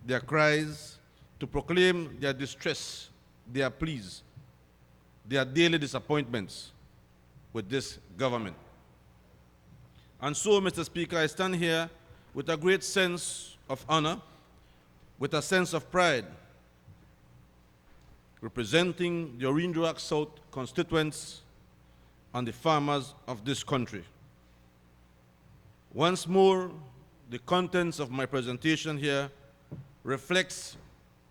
their cries, to proclaim their distress, their pleas, their daily disappointments with this government. And so, Mr. Speaker, I stand here with a great sense of honor, with a sense of pride, representing the Orinduak South constituents and the farmers of this country. Once more, the contents of my presentation here reflects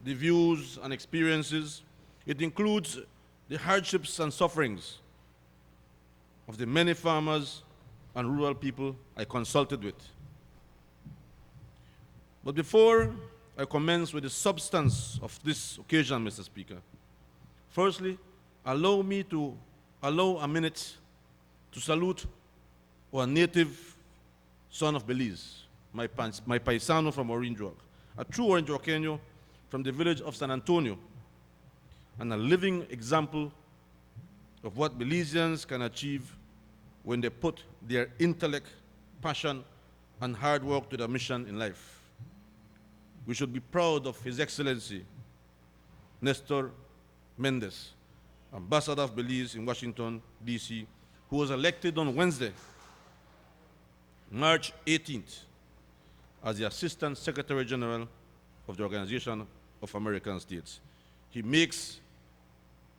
the views and experiences. It includes the hardships and sufferings of the many farmers and rural people I consulted with. But before I commence with the substance of this occasion, Mr. Speaker, firstly, allow a minute to salute our native son of Belize, my paisano from Orinduak, a true Orinduakeño from the village of San Antonio, and a living example of what Belizeans can achieve when they put their intellect, passion, and hard work to their mission in life. We should be proud of His Excellency, Nestor Mendes, Ambassador of Belize in Washington, D.C., who was elected on Wednesday, March 18th, as the Assistant Secretary General of the Organization of American States. He makes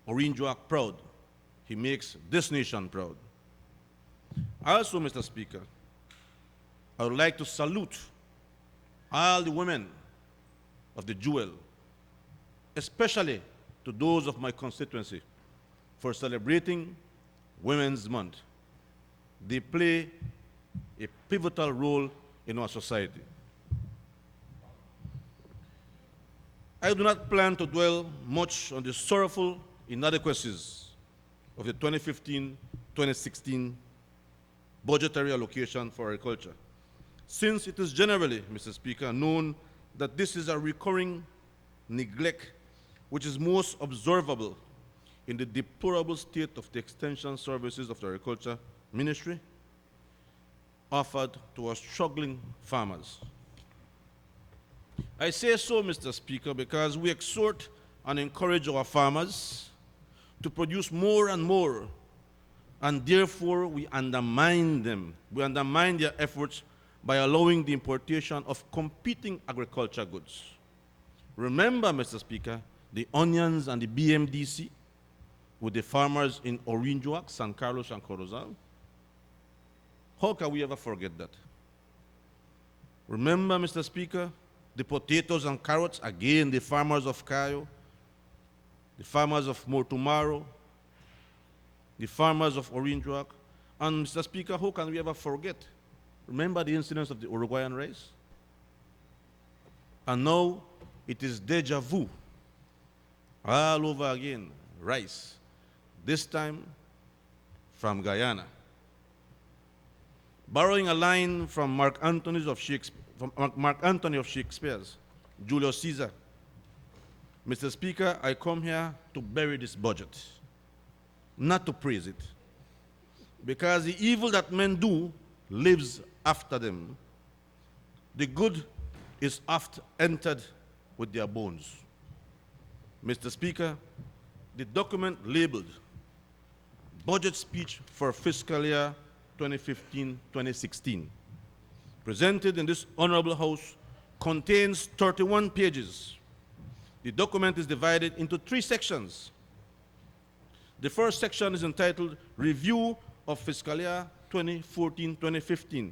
Orinduak proud. He makes this nation proud. Also, Mr. Speaker, I would like to salute all the women of the Jewel, especially to those of my constituency, for celebrating Women's Month. They play a pivotal role in our society. I do not plan to dwell much on the sorrowful inadequacies of the 2015-2016 budgetary allocation for agriculture, since it is generally, Mr. Speaker, known that this is a recurring neglect which is most observable in the deplorable state of the extension services of the Agriculture Ministry offered to our struggling farmers. I say so, Mr. Speaker, because we exhort and encourage our farmers to produce more and more, and therefore we undermine them. We undermine their efforts by allowing the importation of competing agriculture goods. Remember, Mr. Speaker, the onions and the BMDC with the farmers in Orinduak, San Carlos, and Corozal? How can we ever forget that? Remember, Mr. Speaker, the potatoes and carrots, again, the farmers of Cayo, the farmers of Mortumaro, the farmers of Orinduak, and Mr. Speaker, how can we ever forget? Remember the incidents of the Uruguayan rice? And now it is deja vu. All over again, rice. This time from Guyana. Borrowing a line from Mark Antony of Shakespeare's Julius Caesar. Mr. Speaker, I come here to bury this budget, not to praise it. Because the evil that men do lives after them. The good is oft entered with their bones. Mr. Speaker, the document labeled Budget Speech for Fiscal Year 2015-2016, presented in this Honorable House, contains 31 pages. The document is divided into 3 sections. The first section is entitled Review of Fiscal Year 2014-2015.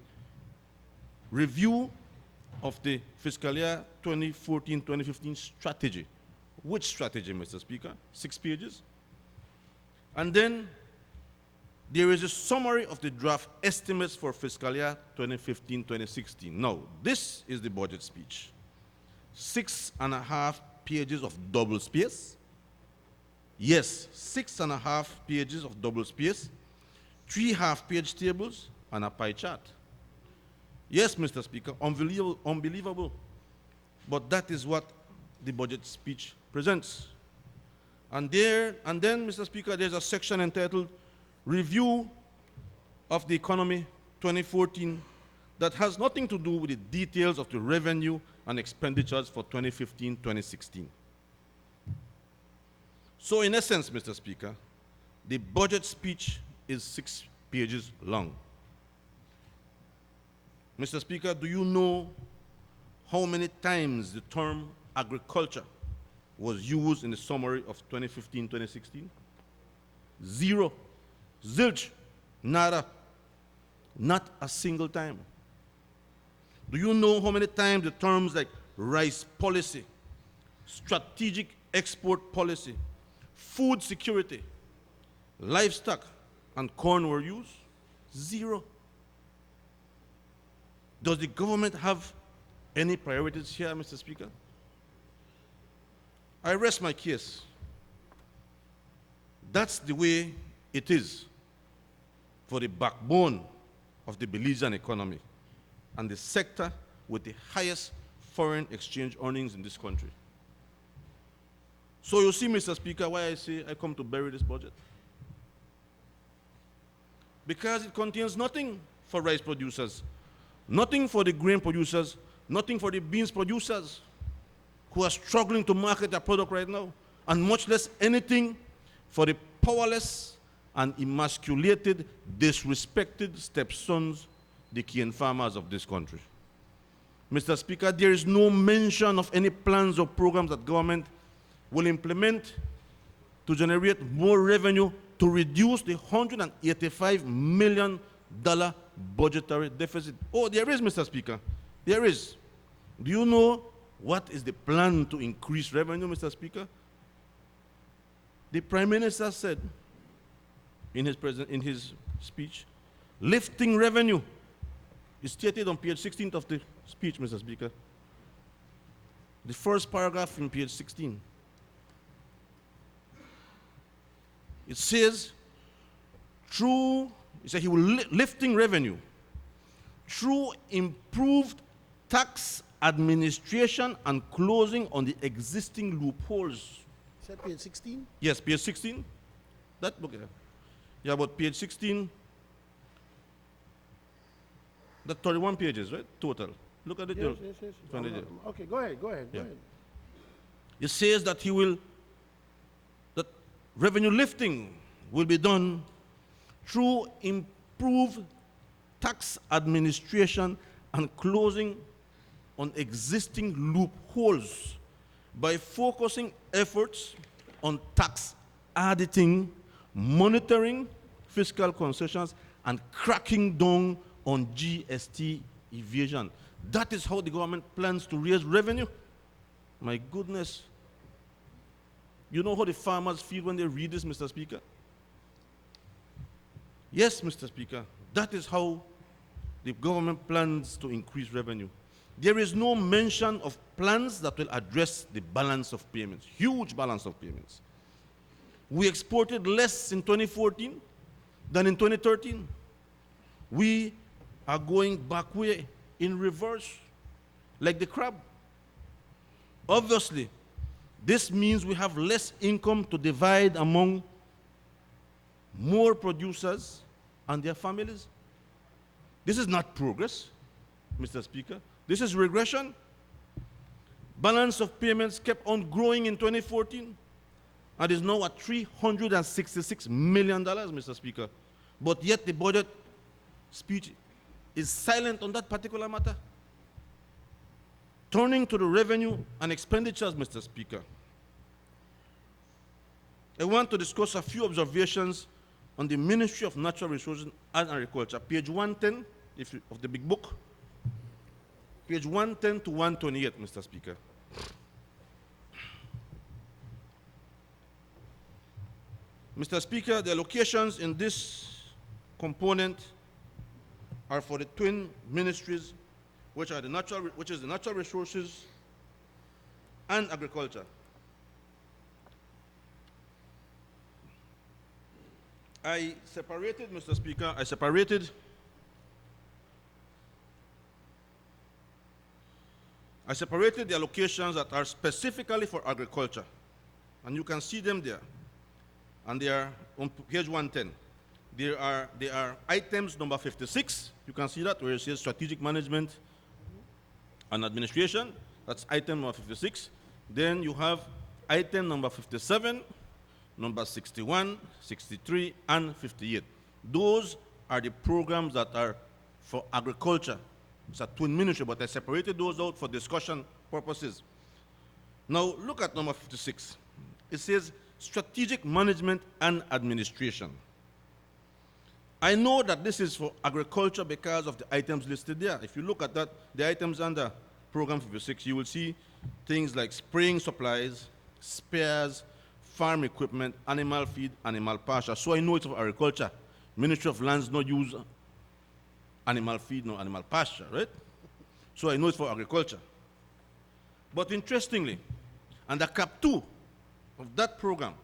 Review of the Fiscal Year 2014-2015 strategy. Which strategy, Mr. Speaker? 6 pages. And then there is a summary of the draft estimates for fiscal year 2015-2016. Now, this is the budget speech. 6.5 pages of double space. Yes, 6.5 pages of double space, 3 half-page tables, and a pie chart. Yes, Mr. Speaker, unbelievable. But that is what the budget speech presents. And then, Mr. Speaker, there's a section entitled Review of the Economy 2014, that has nothing to do with the details of the revenue and expenditures for 2015-2016. So in essence, Mr. Speaker, the budget speech is 6 pages long. Mr. Speaker, do you know how many times the term agriculture was used in the summary of 2015-2016? 0. Zilch. Nada. Not a single time. Do you know how many times the terms like rice policy, strategic export policy, food security, livestock, and corn were used? 0. Does the government have any priorities here, Mr. Speaker? I rest my case. That's the way it is for the backbone of the Belizean economy and the sector with the highest foreign exchange earnings in this country. So you see, Mr. Speaker, why I say I come to bury this budget. Because it contains nothing for rice producers, nothing for the grain producers, nothing for the beans producers who are struggling to market their product right now, and much less anything for the powerless and emasculated, disrespected stepsons, the cane farmers of this country. Mr. Speaker, there is no mention of any plans or programs that government will implement to generate more revenue to reduce the $185 million budgetary deficit. Oh, there is, Mr. Speaker. There is. Do you know what is the plan to increase revenue, Mr. Speaker? The Prime Minister said in his speech, lifting revenue is stated on page 16 of the speech, Mr. Speaker. The first paragraph in page 16. It says, he said he will lifting revenue through improved tax administration and closing on the existing loopholes. Is that page 16? Yes, page 16. That book, yeah, but page 16. That's 31 pages, right? Total. Look at it. Yes. Okay, go ahead. It says that that revenue lifting will be done through improved tax administration and closing on existing loopholes by focusing efforts on tax auditing, monitoring fiscal concessions, and cracking down on GST evasion. That is how the government plans to raise revenue. My goodness. You know how the farmers feel when they read this, Mr. Speaker? Yes, Mr. Speaker, that is how the government plans to increase revenue. There is no mention of plans that will address the balance of payments, huge balance of payments. We exported less in 2014 than in 2013. We are going back way in reverse, like the crab. Obviously, this means we have less income to divide among more producers and their families. This is not progress, Mr. Speaker. This is regression. Balance of payments kept on growing in 2014 and is now at $366 million, Mr. Speaker. But yet the budget speech is silent on that particular matter. Turning to the revenue and expenditures, Mr. Speaker, I want to discuss a few observations on the Ministry of Natural Resources and Agriculture, page 110 of the big book, page 110 to 128, Mr. Speaker. Mr. Speaker, the allocations in this component are for the twin ministries, which is the Natural Resources and Agriculture. I separated, Mr. Speaker, the allocations that are specifically for agriculture. And you can see them there. And they are on page 110. There are items number 56. You can see that where it says strategic management and administration. That's item number 56. Then you have item number 57, number 61, 63, and 58. Those are the programs that are for agriculture. It's a twin ministry, but I separated those out for discussion purposes. Now, look at number 56. It says strategic management and administration. I know that this is for agriculture because of the items listed there. If you look at that, the items under program 56, you will see things like spraying supplies, spares, farm equipment, animal feed, animal pasture. So I know it's for agriculture. Ministry of Lands not use animal feed, no animal pasture, right? So I know it's for agriculture. But interestingly, under Cap 2 of that program,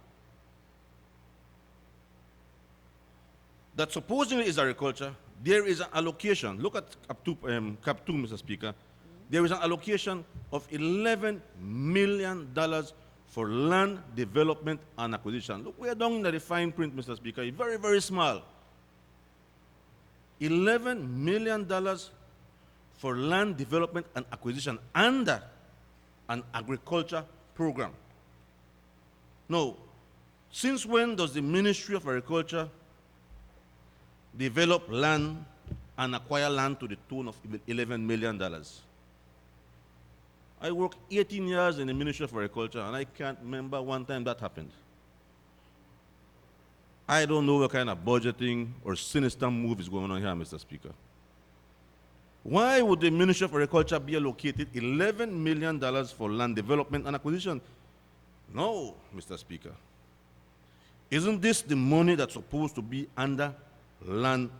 that supposedly is agriculture, there is an allocation. Look at Cap 2, Mr. Speaker. There is an allocation of $11 million for land development and acquisition. Look, we are down in the fine print, Mr. Speaker. It's very, very small. $11 million for land development and acquisition under an agriculture program. Now, since when does the Ministry of Agriculture develop land and acquire land to the tune of $11 million? I worked 18 years in the Ministry of Agriculture, and I can't remember one time that happened. I don't know what kind of budgeting or sinister move is going on here, Mr. Speaker. Why would the Ministry of Agriculture be allocated $11 million for land development and acquisition? No, Mr. Speaker. Isn't this the money that's supposed to be under land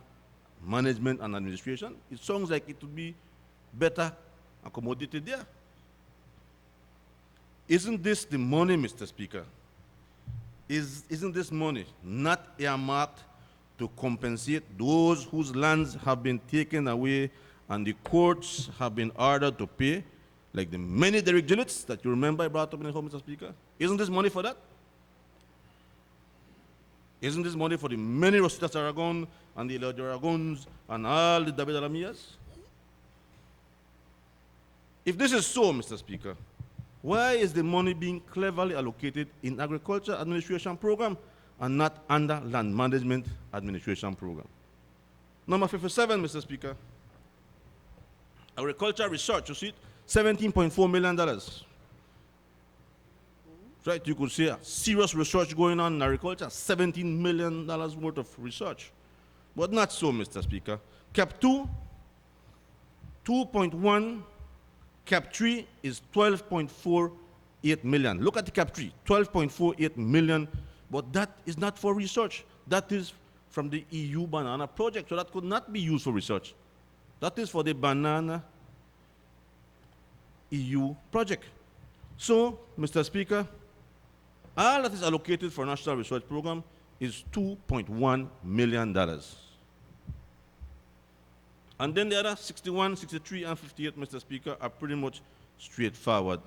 management and administration? It sounds like it would be better accommodated there. Isn't this the money, Mr. Speaker? Isn't this money not earmarked to compensate those whose lands have been taken away and the courts have been ordered to pay, like the many Derrick Gillets that you remember I brought up in the home, Mr. Speaker? Isn't this money for that? Isn't this money for the many Rositas Aragon and the Elijah Aragons and all the David Alamias? If this is so, Mr. Speaker, why is the money being cleverly allocated in agriculture administration program and not under land management administration program? Number 57, Mr. Speaker. Agriculture research, you see it, $17.4 million. Right, you could see serious research going on in agriculture, $17 million worth of research. But not so, Mr. Speaker. Cap 2, 2.1, Cap 3 is 12.48 million. Look at the Cap 3, 12.48 million, but that is not for research. That is from the EU banana project, so that could not be used for research. That is for the banana EU project. So, Mr. Speaker, all that is allocated for National Research Program is $2.1 million. And then the other 61, 63, and 58, Mr. Speaker, are pretty much straightforward.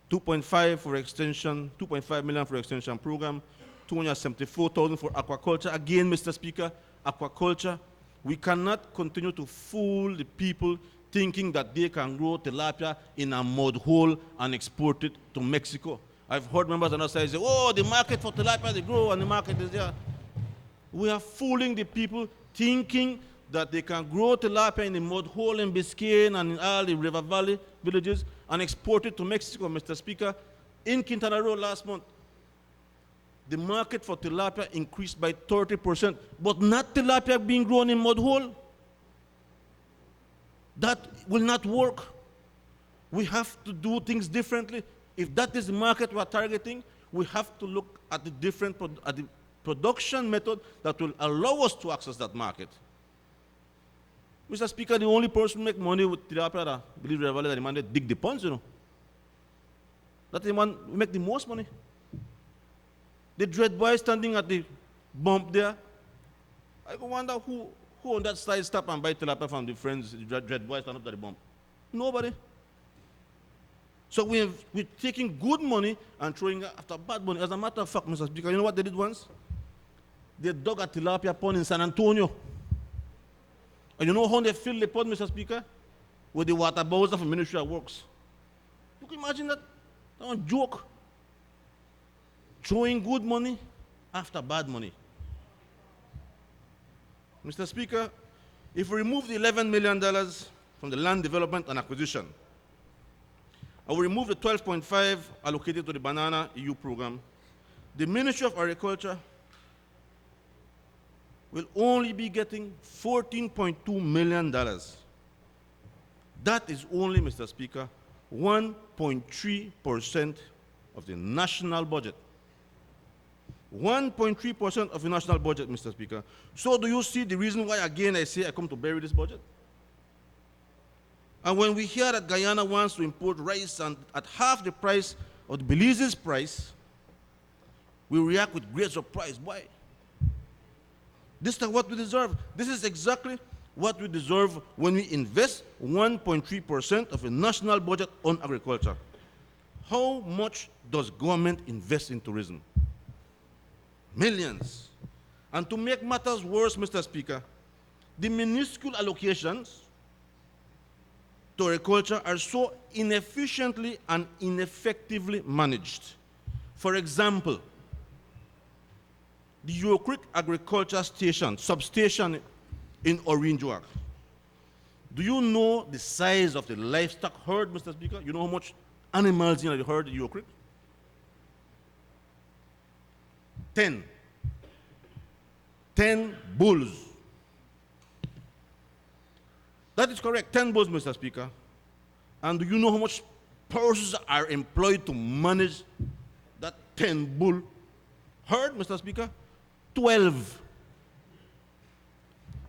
2.5 for extension, 2.5 million for extension program, 274,000 for aquaculture. Again, Mr. Speaker, aquaculture, we cannot continue to fool the people thinking that they can grow tilapia in a mud hole and export it to Mexico. I've heard members on our side say, oh, the market for tilapia, they grow and the market is there. We are fooling the people thinking that they can grow tilapia in the mud hole in Biscayne and in all the River Valley villages and export it to Mexico, Mr. Speaker. In Quintana Roo last month, the market for tilapia increased by 30%, but not tilapia being grown in mud hole. That will not work. We have to do things differently. If that is the market we are targeting, we have to look at the different at the production method that will allow us to access that market. Mr. Speaker, the only person who make money with tilapia that Belize River Valley, that the man that dig the ponds, you know. That's the one who make the most money. The dread boy standing at the bump there. I wonder who on that side stop and buy tilapia from the friends, the dread boy stand up at the bump. Nobody. So we're taking good money and throwing after bad money. As a matter of fact, Mr. Speaker, you know what they did once? they dug a tilapia pond in San Antonio. And you know how they filled the pond, Mr. Speaker? With the water bowser of the Ministry of Works. You can imagine that? That was a joke. Throwing good money after bad money. Mr. Speaker, if we remove the $11 million from the land development and acquisition, and we remove the 12.5 allocated to the Banana EU program, the Ministry of Agriculture will only be getting $14.2 million. That is only, Mr. Speaker, 1.3% of the national budget. 1.3% of the national budget, Mr. Speaker. So do you see the reason why, again, I say I come to bury this budget? And when we hear that Guyana wants to import rice and at half the price of the Belize's price, we react with great surprise. Why? This is what we deserve. This is exactly what we deserve when we invest 1.3% of the national budget on agriculture. How much does government invest in tourism? Millions. And to make matters worse, Mr. Speaker, the minuscule allocations to agriculture are so inefficiently and ineffectively managed. For example, the Yellow Creek Agriculture Station, substation in Orangeburg. Do you know the size of the livestock herd, Mr. Speaker? You know how much animals in the herd in Yellow Creek? 10 bulls. That is correct, 10 bulls, Mr. Speaker. And do you know how much persons are employed to manage that 10 bull herd, Mr. Speaker? 12.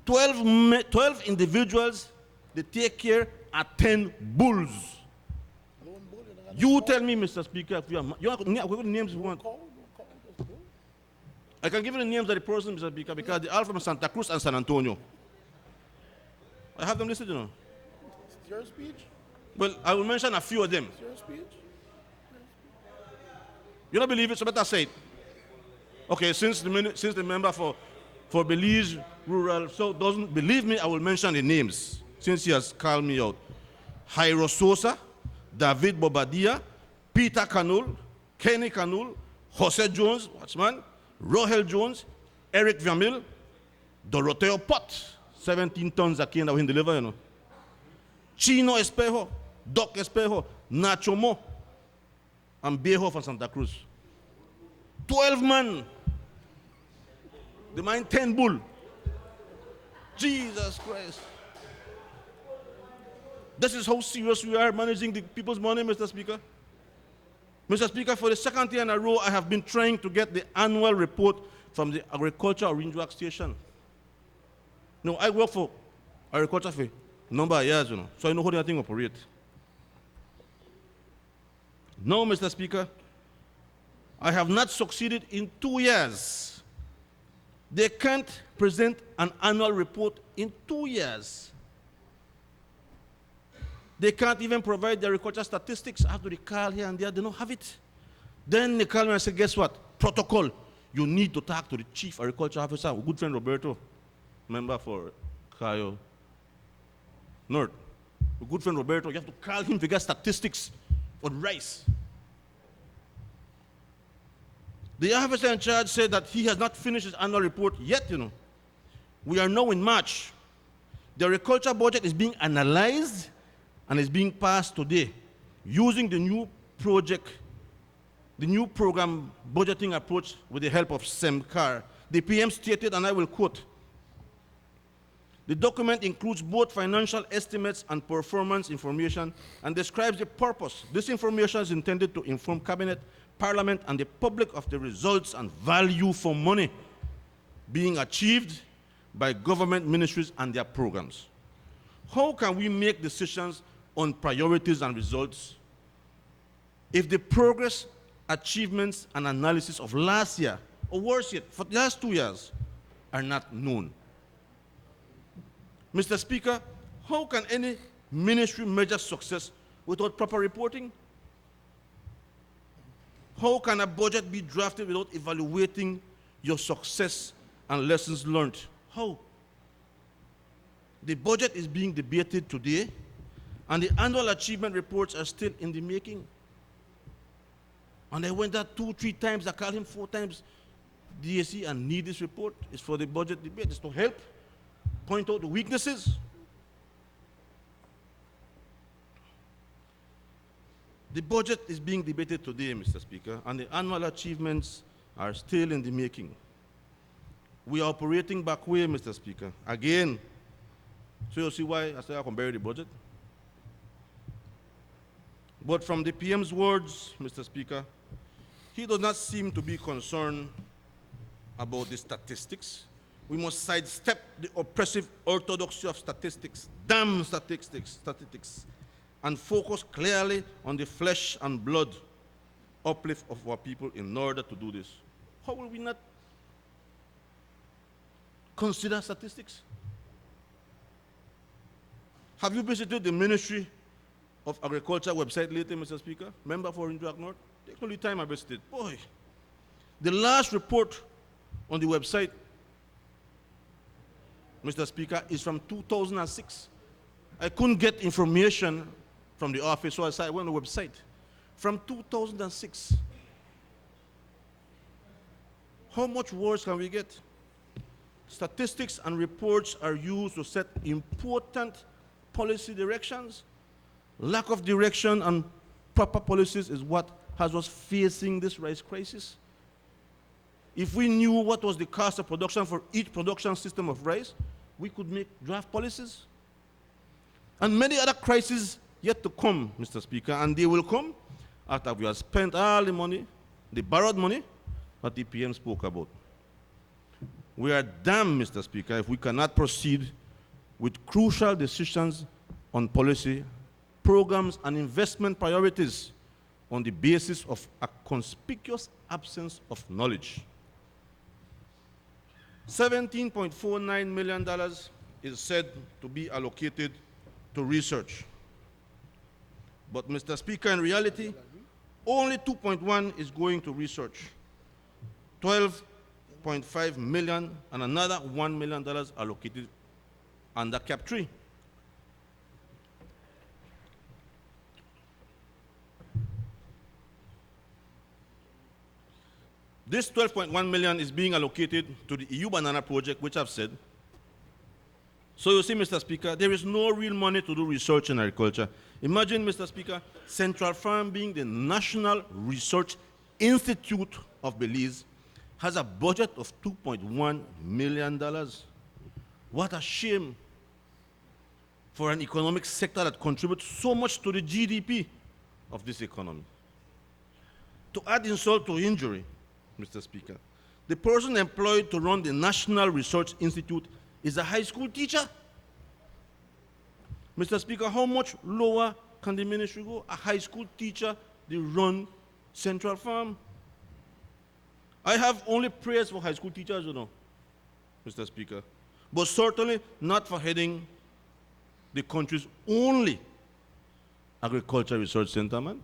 12 individuals, they take care of 10 bulls. You tell me, Mr. Speaker, if you have names you want. I can give you the names of the person, Mr. Speaker, because they are from Santa Cruz and San Antonio. I have them listed, you know. It's your speech? Well, I will mention a few of them. It's your speech? You don't believe it, so better say it. Okay, since the member for Belize Rural so doesn't believe me, I will mention the names, since he has called me out. Jairo Sosa, David Bobadilla, Peter Canul, Kenny Canul, Jose Jones, watchman, Rohel Jones, Eric Viamil, Doroteo Pot, 17 tons of cane that we deliver, you know. Chino Espejo, Doc Espejo, Nacho Mo, and Bejo from Santa Cruz. 12 men. They mine 10 bull. Jesus Christ. This is how serious we are managing the people's money, Mr. Speaker. Mr. Speaker, for the second year in a row, I have been trying to get the annual report from the Agriculture Orangeburg Station. No, I work for agriculture for a number of years, you know, so I know how the thing operates. No, Mr. Speaker, I have not succeeded in 2 years. They can't present an annual report in 2 years. They can't even provide the agriculture statistics. I have to recall here and there, they don't have it. Then they call me and say, guess what? Protocol. You need to talk to the chief agriculture officer, our good friend Roberto, member for Cayo North. Our good friend Roberto, you have to call him to get statistics on rice. The officer in charge said that he has not finished his annual report yet, you know. We are now in March. The agriculture budget is being analyzed and is being passed today using the new project, the new program budgeting approach with the help of SEMCAR. The PM stated, and I will quote, the document includes both financial estimates and performance information and describes the purpose. This information is intended to inform Cabinet, Parliament, and the public of the results and value for money being achieved by government ministries and their programs. How can we make decisions on priorities and results if the progress, achievements, and analysis of last year, or worse yet, for the last 2 years, are not known? Mr. Speaker, how can any ministry measure success without proper reporting? How can a budget be drafted without evaluating your success and lessons learned. How? The budget is being debated today, and the annual achievement reports are still in the making. And I went there 2, 3 times, I called him 4 times, DAC, and need this report. It's for the budget debate. It's to help point out the weaknesses. The budget is being debated today, Mr. Speaker, and the annual achievements are still in the making. We are operating back way, Mr. Speaker. Again, so you see why I say I can bury the budget? But from the PM's words, Mr. Speaker, he does not seem to be concerned about the statistics. We must sidestep the oppressive orthodoxy of statistics, damn statistics, and focus clearly on the flesh and blood uplift of our people in order to do this. How will we not consider statistics? Have you visited the Ministry of Agriculture website lately, Mr. Speaker? Member for Interact North? Take only time I visited. Boy, the last report on the website, Mr. Speaker, is from 2006. I couldn't get information from the office, so I went on the website. From 2006. How much worse can we get? Statistics and reports are used to set important policy directions. Lack of direction and proper policies is what has us facing this rice crisis. If we knew what was the cost of production for each production system of rice, we could make draft policies. And many other crises yet to come, Mr. Speaker, and they will come after we have spent all the money, the borrowed money, that the PM spoke about. We are damned, Mr. Speaker, if we cannot proceed with crucial decisions on policy, programs, and investment priorities on the basis of a conspicuous absence of knowledge. $17.49 million is said to be allocated to research. But, Mr. Speaker, in reality, only 2.1 is going to research. 12.5 million and another $1 million allocated under Cap 3. This 12.1 million is being allocated to the EU Banana Project, which I've said. So you see, Mr. Speaker, there is no real money to do research in agriculture. Imagine, Mr. Speaker, Central Farm being the National Research Institute of Belize has a budget of $2.1 million. What a shame for an economic sector that contributes so much to the GDP of this economy. To add insult to injury, Mr. Speaker, the person employed to run the National Research Institute is a high school teacher. Mr. Speaker, how much lower can the ministry go? A high school teacher, they run Central Farm. I have only prayers for high school teachers, you know, Mr. Speaker, but certainly not for heading the country's only agriculture research center, man.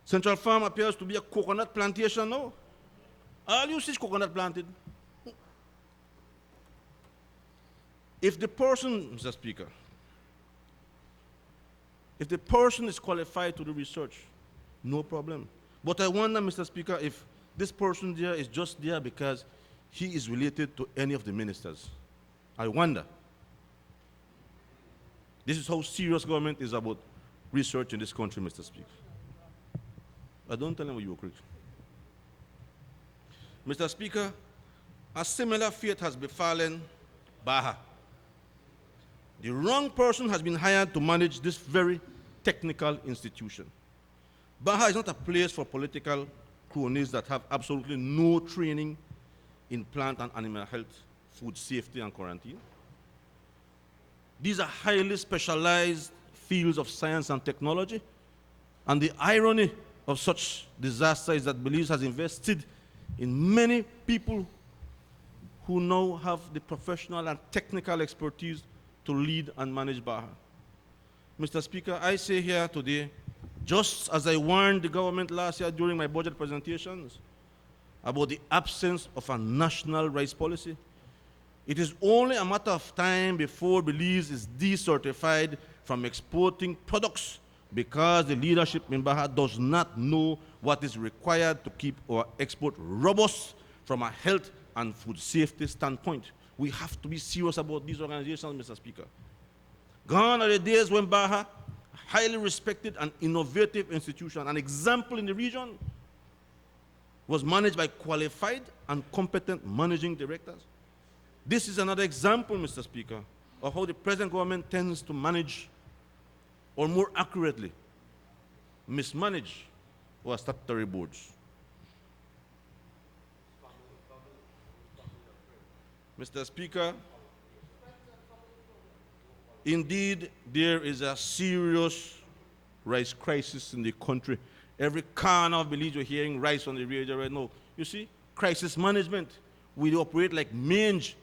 Central Farm appears to be a coconut plantation now. All you see is coconut planted. If the person, Mr. Speaker, if the person is qualified to do research, no problem. But I wonder, Mr. Speaker, if this person there is just there because he is related to any of the ministers. I wonder. This is how serious government is about research in this country, Mr. Speaker. I don't tell him what you agree. Mr. Speaker, a similar fate has befallen Baha. The wrong person has been hired to manage this very technical institution. Baha is not a place for political cronies that have absolutely no training in plant and animal health, food safety, and quarantine. These are highly specialized fields of science and technology, and the irony of such disaster is that Belize has invested in many people who now have the professional and technical expertise to lead and manage Baha. Mr. Speaker, I say here today, just as I warned the government last year during my budget presentations, about the absence of a national rice policy. It is only a matter of time before Belize is decertified from exporting products because the leadership in Baja does not know what is required to keep our export robust from a health and food safety standpoint. We have to be serious about these organizations, Mr. Speaker. Gone are the days when Baja, a highly respected and innovative institution, an example in the region, was managed by qualified and competent managing directors. This is another example, Mr. Speaker, of how the present government tends to manage, or more accurately, mismanage our statutory boards. Mr. Speaker, indeed, there is a serious rice crisis in the country. Every corner of Belize, you're hearing rice on the radio right now. You see, crisis management. We operate like mange.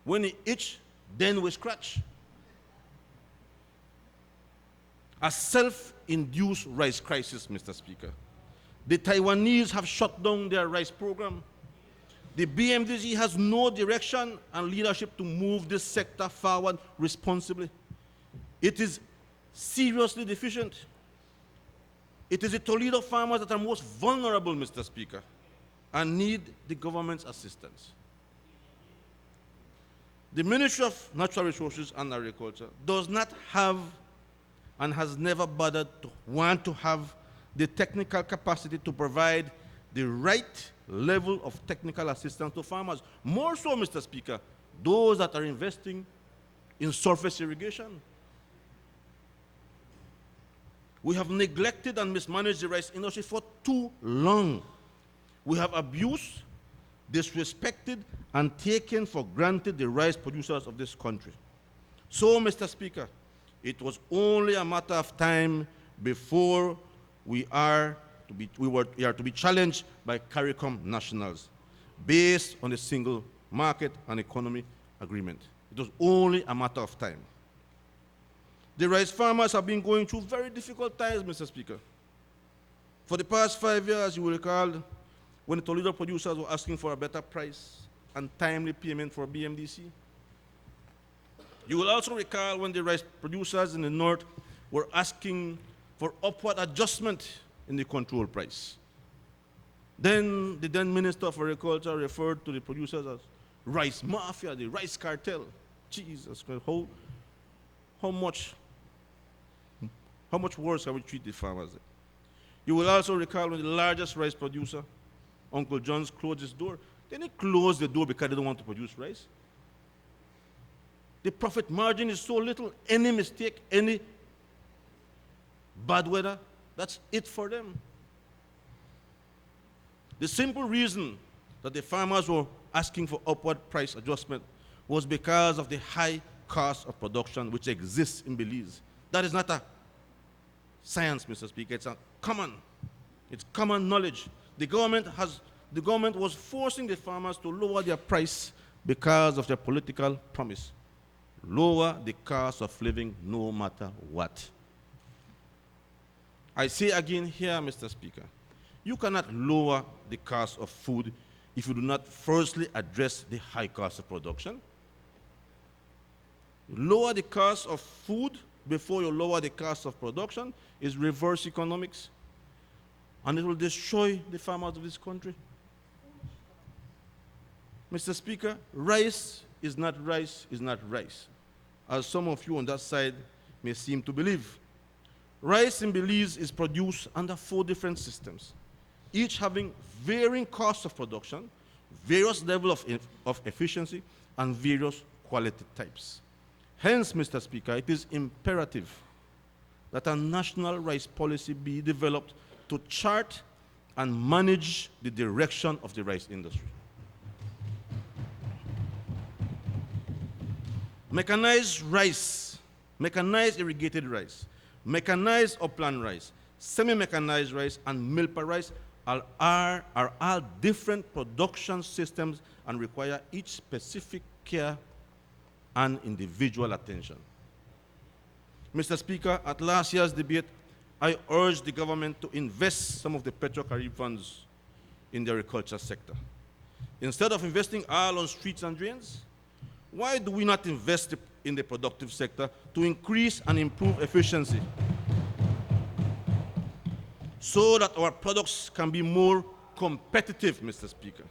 When it itch, then we scratch. A self-induced rice crisis, Mr. Speaker. The Taiwanese have shut down their rice program. The BMDG has no direction and leadership to move this sector forward responsibly. It is seriously deficient. It is the Toledo farmers that are most vulnerable, Mr. Speaker, and need the government's assistance. The Ministry of Natural Resources and Agriculture does not have and has never bothered to want to have the technical capacity to provide the right level of technical assistance to farmers. More so, Mr. Speaker, those that are investing in surface irrigation. We have neglected and mismanaged the rice industry for too long. We have abused, disrespected, and taken for granted the rice producers of this country. So, Mr. Speaker, it was only a matter of time before we are to be challenged by CARICOM nationals based on the single market and economy agreement. It was only a matter of time. The rice farmers have been going through very difficult times, Mr. Speaker. For the past 5 years, you will recall, when the Toledo producers were asking for a better price and timely payment for BMDC. You will also recall when the rice producers in the north were asking for upward adjustment in the control price. Then the then Minister of Agriculture referred to the producers as rice mafia, the rice cartel. Jesus Christ, how much worse can we treat the farmers? You will also recall when the largest rice producer, Uncle John's, closed his door. They didn't close the door because they don't want to produce rice. The profit margin is so little, any mistake, any bad weather, that's it for them. The simple reason that the farmers were asking for upward price adjustment was because of the high cost of production which exists in Belize. That is not a science, Mr. Speaker. It's common knowledge. The government was forcing the farmers to lower their price because of their political promise. Lower the cost of living no matter what. I say again here, Mr. Speaker, you cannot lower the cost of food if you do not firstly address the high cost of production. Lower the cost of food before you lower the cost of production is reverse economics, and it will destroy the farmers of this country. Mr. Speaker, rice is not rice, as some of you on that side may seem to believe. Rice in Belize is produced under 4 different systems, each having varying costs of production, various levels of efficiency, and various quality types. Hence, Mr. Speaker, it is imperative that a national rice policy be developed to chart and manage the direction of the rice industry. Mechanized rice, mechanized irrigated rice, mechanized upland rice, semi-mechanized rice, and milpa rice are all different production systems and require each specific care and individual attention. Mr. Speaker, at last year's debate, I urged the government to invest some of the Petro-Carib funds in the agriculture sector. Instead of investing all on streets and drains, why do we not invest in the productive sector to increase and improve efficiency so that our products can be more competitive, Mr. Speaker?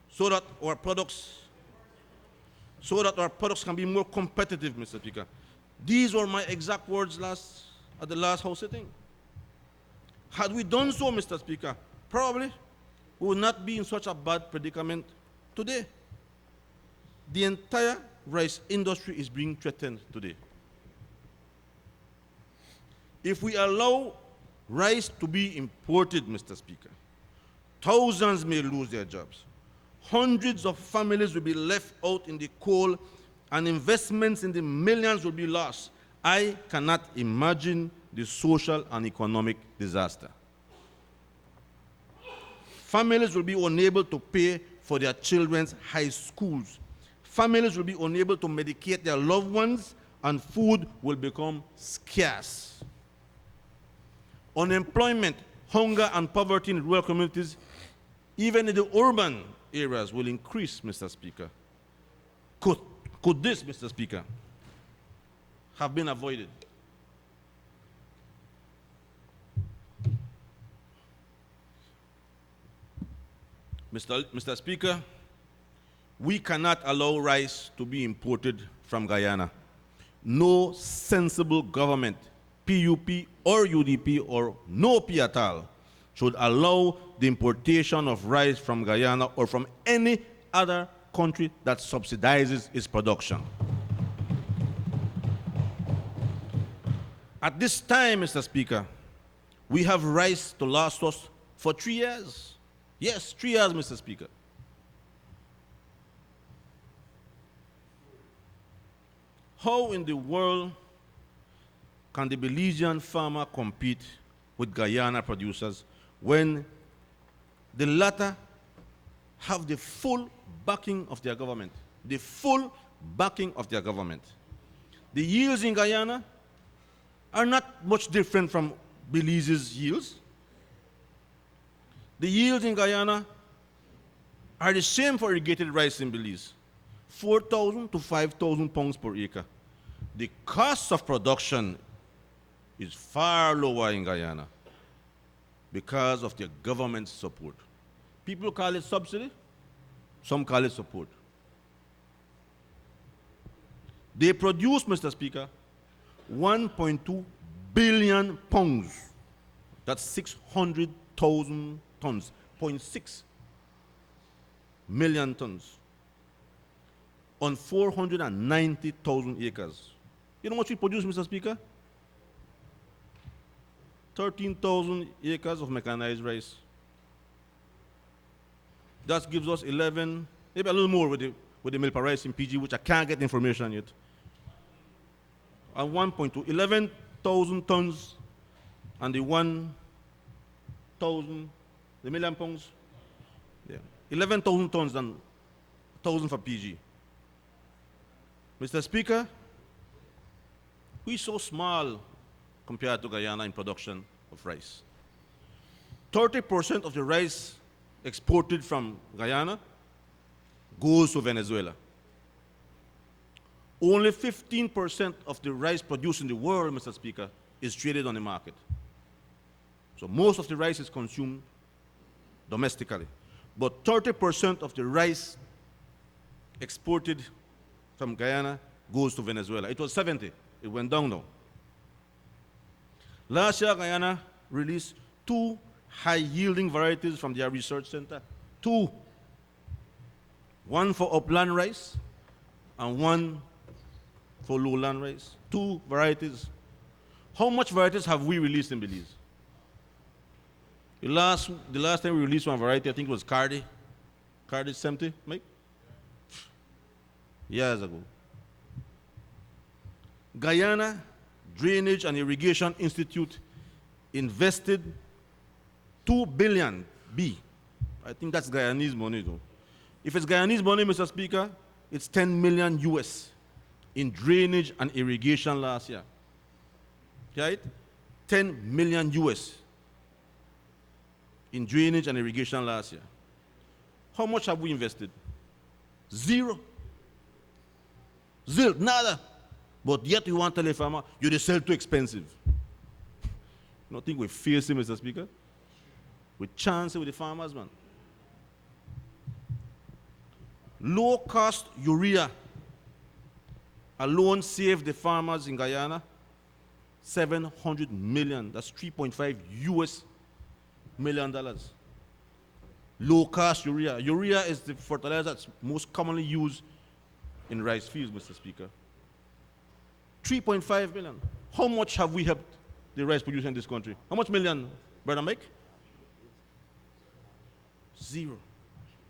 So that our products can be more competitive, Mr. Speaker. These were my exact words at the last House sitting. Had we done so, Mr. Speaker, probably we would not be in such a bad predicament today. The entire rice industry is being threatened today. If we allow rice to be imported, Mr. Speaker, thousands may lose their jobs. Hundreds of families will be left out in the cold, and investments in the millions will be lost. I cannot imagine the social and economic disaster. Families will be unable to pay for their children's high schools. Families will be unable to medicate their loved ones, and food will become scarce. Unemployment, hunger, and poverty in rural communities, even in the urban areas, will increase, Mr. Speaker. Could this, Mr. Speaker, have been avoided? Mr. Speaker, we cannot allow rice to be imported from Guyana. No sensible government, PUP or UDP or no P at all, should allow the importation of rice from Guyana or from any other country that subsidizes its production. At this time, Mr. Speaker, we have rice to last us for 3 years. Yes, 3 years, Mr. Speaker. How in the world can the Belizean farmer compete with Guyana producers when the latter have the full backing of their government? The full backing of their government. The yields in Guyana are not much different from Belize's yields. The yields in Guyana are the same for irrigated rice in Belize, 4,000 to 5,000 pounds per acre. The cost of production is far lower in Guyana because of their government support. People call it subsidy, some call it support. They produce, Mr. Speaker, 1.2 billion pounds. That's 600,000 tons, 0.6 million tons on 490,000 acres. You know what we produce, Mr. Speaker? 13,000 acres of mechanized rice. That gives us 11, maybe a little more with the milpa rice in PG, which I can't get information yet. And 1.2, 11,000 tons, and the 1,000, the million pounds, yeah. 11,000 tons and 1,000 for PG. Mr. Speaker, we're so small compared to Guyana in production of rice. 30% of the rice exported from Guyana goes to Venezuela. Only 15% of the rice produced in the world, Mr. Speaker, is traded on the market. So most of the rice is consumed domestically. But 30% of the rice exported from Guyana goes to Venezuela. It was 70. It went down now. Last year, Guyana released 2 high-yielding varieties from their research center. 2. One for upland rice and one for lowland rice. 2 varieties. How much varieties have we released in Belize? The last time we released one variety, I think it was Cardi. Cardi 70, Mike? Years ago. Guyana Drainage and Irrigation Institute invested 2 billion B. I think that's Guyanese money though. If it's Guyanese money, Mr. Speaker, it's 10 million US in drainage and irrigation last year. Right? 10 million US. in drainage and irrigation last year. How much have we invested? Zero. Zero, nada. But yet you want to tell a farmer, you sell too expensive. Nothing we face him, Mr. Speaker. We chance it with the farmers, man. Low-cost urea alone saved the farmers in Guyana $700 million. That's $3.5 million. Low-cost urea. Urea is the fertilizer that's most commonly used in rice fields, Mr. Speaker. 3.5 million. How much have we helped the rice producer in this country? How much million, Brother Mike? Zero.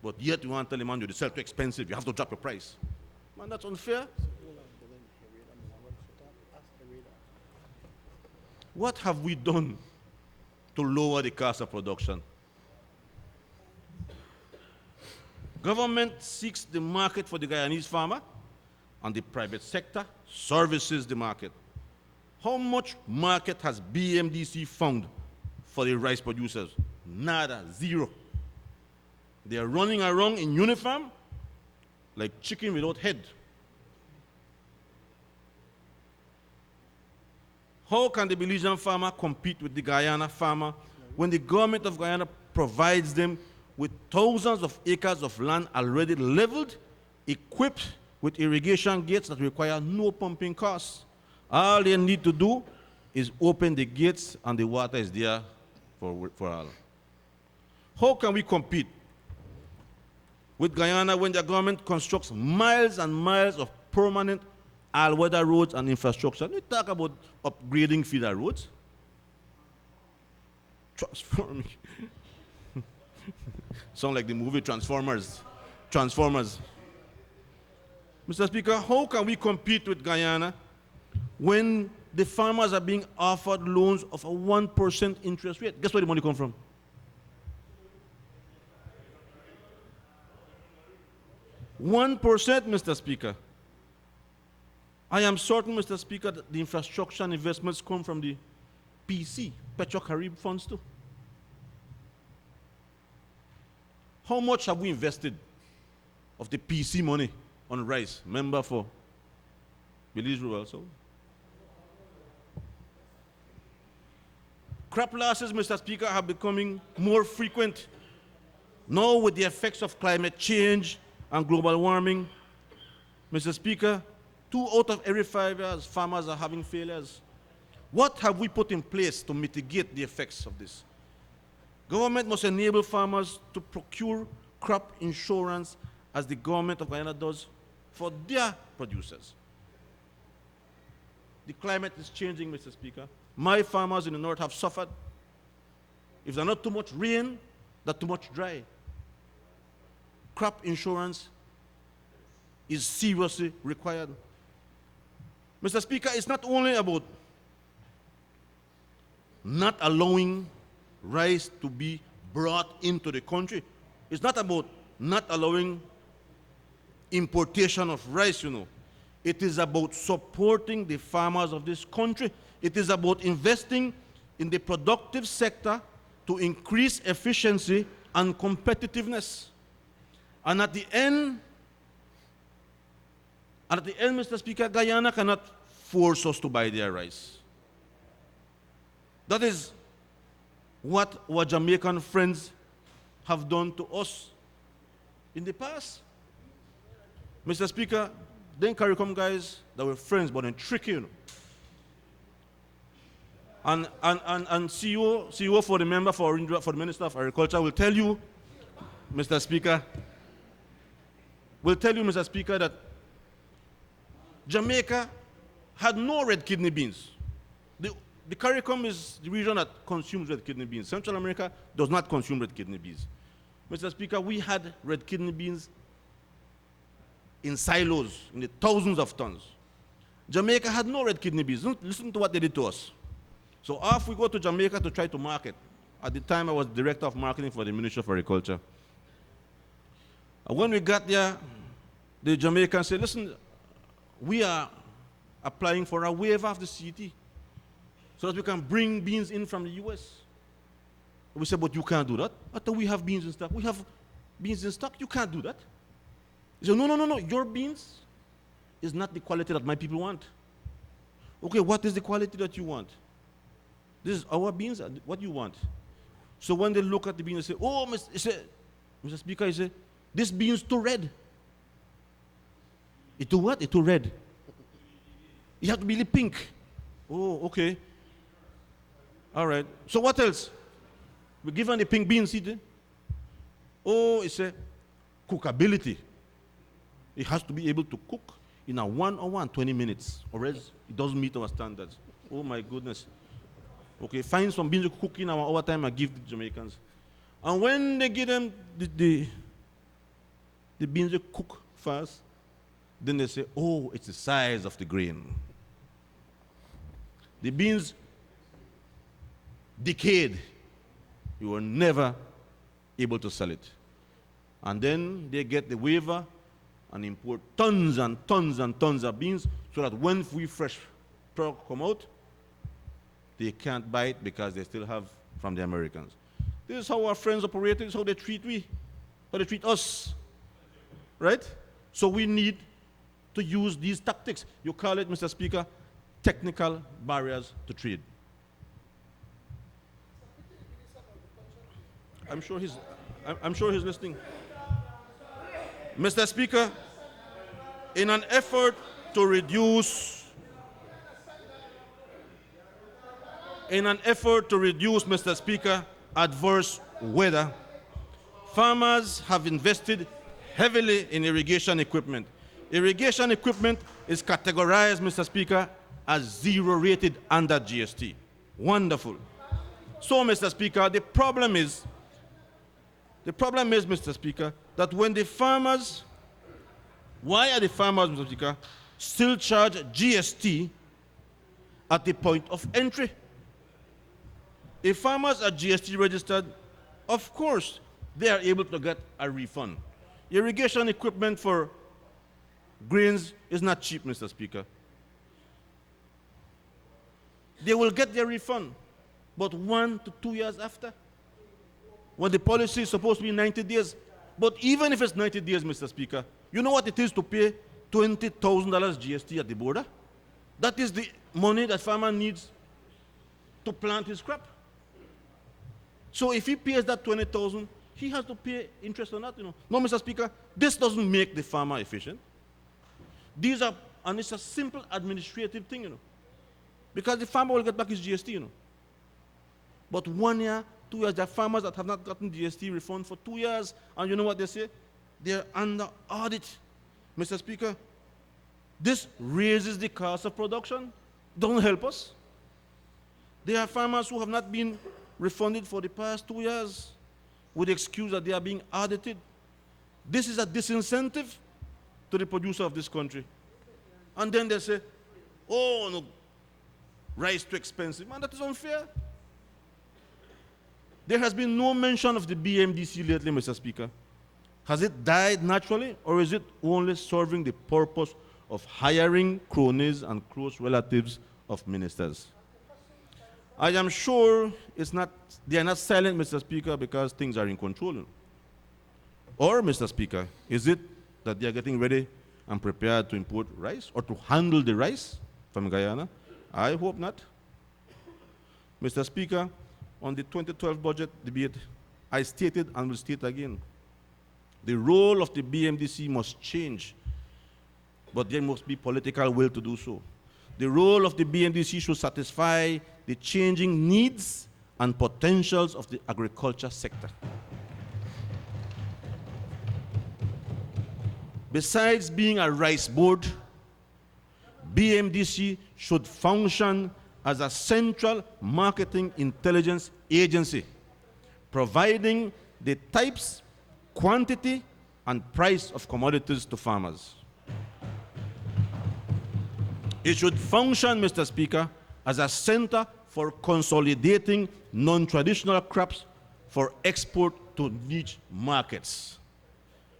But yet you want to tell the man you sell too expensive, you have to drop your price. Man, that's unfair. What have we done to lower the cost of production? Government seeks the market for the Guyanese farmer, and the private sector services the market. How much market has BMDC found for the rice producers? Nada, zero. They are running around in uniform like chicken without head. How can the Belizean farmer compete with the Guyana farmer when the government of Guyana provides them with thousands of acres of land already leveled, equipped with irrigation gates that require no pumping costs? All they need to do is open the gates and the water is there for all. How can we compete with Guyana when the government constructs miles and miles of permanent all-weather roads and infrastructure? We talk about upgrading feeder roads. Transforming. Sound like the movie Transformers. Transformers. Mr. Speaker, how can we compete with Guyana when the farmers are being offered loans of a 1% interest rate? Guess where the money comes from? $1, Mr. Speaker. I am certain, Mr. Speaker, that the infrastructure and investments come from the PC, Petro-Carib funds too. How much have we invested of the PC money on rice? Member for Belize Rural also. Crop losses, Mr. Speaker, are becoming more frequent. Now with the effects of climate change and global warming, Mr. Speaker, 2 out of every 5 years, farmers are having failures. What have we put in place to mitigate the effects of this? Government must enable farmers to procure crop insurance as the government of Guyana does for their producers. The climate is changing, Mr. Speaker. My farmers in the north have suffered. If there's not too much rain, there's too much dry. Crop insurance is seriously required. Mr. Speaker, it's not only about not allowing rice to be brought into the country. It's not about not allowing importation of rice, It is about supporting the farmers of this country. It is about investing in the productive sector to increase efficiency and competitiveness. And at the end, Mr. Speaker, Guyana cannot force us to buy their rice. That is what our Jamaican friends have done to us in the past. Mr. Speaker, then CARICOM guys that were friends, but then tricky, And CEO for the member for the Minister of Agriculture will tell you, Mr. Speaker, that Jamaica had no red kidney beans. The CARICOM is the region that consumes red kidney beans. Central America does not consume red kidney beans. Mr. Speaker, we had red kidney beans in silos, in the thousands of tons. Jamaica had no red kidney beans. Listen to what they did to us. So off we go to Jamaica to try to market. At the time, I was director of marketing for the Ministry of Agriculture. And when we got there, the Jamaicans said, listen, we are applying for a waiver of the CT so that we can bring beans in from the US. We say, but you can't do that. I thought we have beans in stock. We have beans in stock. You can't do that. He said, no. Your beans is not the quality that my people want. Okay, what is the quality that you want? This is our beans. What you want? So when they look at the beans, they say, oh, Mr. Speaker, he said, this bean's too red. It too what? It too red. You have to be pink. Oh, okay. All right. So what else? We give them the pink beans, see? Oh, it's a cookability. It has to be able to cook in a 1 hour and 20 minutes, or else it doesn't meet our standards. Oh my goodness. Okay, find some beans to cook in our overtime and give the Jamaicans. And when they give them the beans to cook fast, then they say, oh, it's the size of the grain. The beans decayed. You were never able to sell it. And then they get the waiver and import tons and tons and tons of beans so that when we fresh product come out, they can't buy it because they still have from the Americans. This is how our friends operate. This is how they treat how they treat us. Right? So we need to use these tactics. You call it, Mr. Speaker, technical barriers to trade. I'm sure he's listening. Mr. Speaker, in an effort to reduce, Mr. Speaker, adverse weather, farmers have invested heavily in irrigation equipment. Irrigation equipment is categorized, Mr. Speaker, as zero rated under GST. Wonderful. So, Mr. Speaker, the problem is, Mr. Speaker, that when the farmers, why are the farmers, Mr. Speaker, still charge GST at the point of entry? If farmers are GST registered, of course, they are able to get a refund. Irrigation equipment for grains is not cheap, Mr. Speaker. They will get their refund, but 1 to 2 years after, when the policy is supposed to be 90 days. But even if it's 90 days, Mr. Speaker, you know what it is to pay $20,000 GST at the border? That is the money that farmer needs to plant his crop. So if he pays that 20,000, he has to pay interest on that, No, Mr. Speaker, this doesn't make the farmer efficient. And it's a simple administrative thing, Because the farmer will get back his GST, But 1 year, 2 years, there are farmers that have not gotten GST refund for 2 years, and you know what they say? They're under audit. Mr. Speaker, this raises the cost of production. Don't help us. There are farmers who have not been refunded for the past 2 years with the excuse that they are being audited. This is a disincentive to the producer of this country. And then they say, oh, no, rice too expensive. Man, that is unfair. There has been no mention of the BMDC lately, Mr. Speaker. Has it died naturally, or is it only serving the purpose of hiring cronies and close relatives of ministers? I am sure they are not silent, Mr. Speaker, because things are in control. Or, Mr. Speaker, is it that they are getting ready and prepared to import rice or to handle the rice from Guyana? I hope not. Mr. Speaker, on the 2012 budget debate, I stated and will state again, the role of the BMDC must change, but there must be political will to do so. The role of the BMDC should satisfy the changing needs and potentials of the agriculture sector. Besides being a rice board, BMDC should function as a central marketing intelligence agency, providing the types, quantity, and price of commodities to farmers. It should function, Mr. Speaker, as a center for consolidating non-traditional crops for export to niche markets,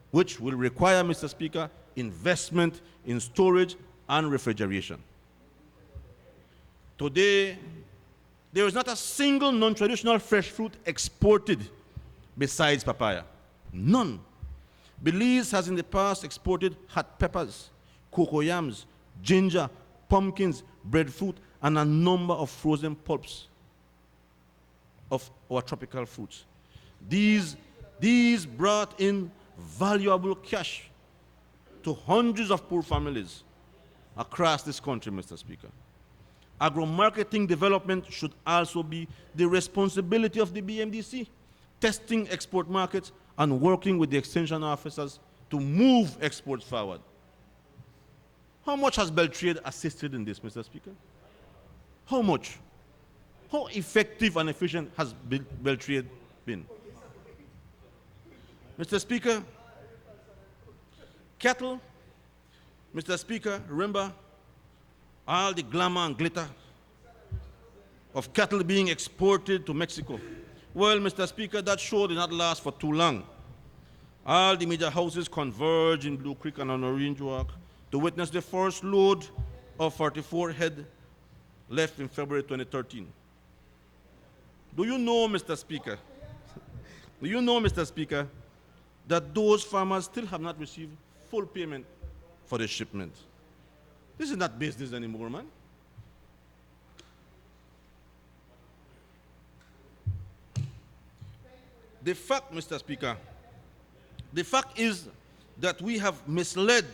which will require, Mr. Speaker, investment in storage and refrigeration. Today, There is not a single non-traditional fresh fruit exported besides papaya. None. Belize has in the past exported hot peppers, cocoyams, ginger, pumpkins, breadfruit, and a number of frozen pulps of our tropical fruits. These brought in valuable cash to hundreds of poor families across this country, Mr. Speaker. Agro-marketing development should also be the responsibility of the BMDC, testing export markets and working with the extension officers to move exports forward. How much has Beltrade assisted in this, Mr. Speaker? How much? How effective and efficient has Beltrade been? Mr. Speaker, cattle, Mr. Speaker, remember all the glamour and glitter of cattle being exported to Mexico. Well, Mr. Speaker, that show did not last for too long. All the media houses converged in Blue Creek and on Orange Walk to witness the first load of 44 head left in February 2013. Do you know, Mr. Speaker, that those farmers still have not received full payment for the shipment? This is not business anymore, man. The fact, Mr. Speaker, the fact is that we have misled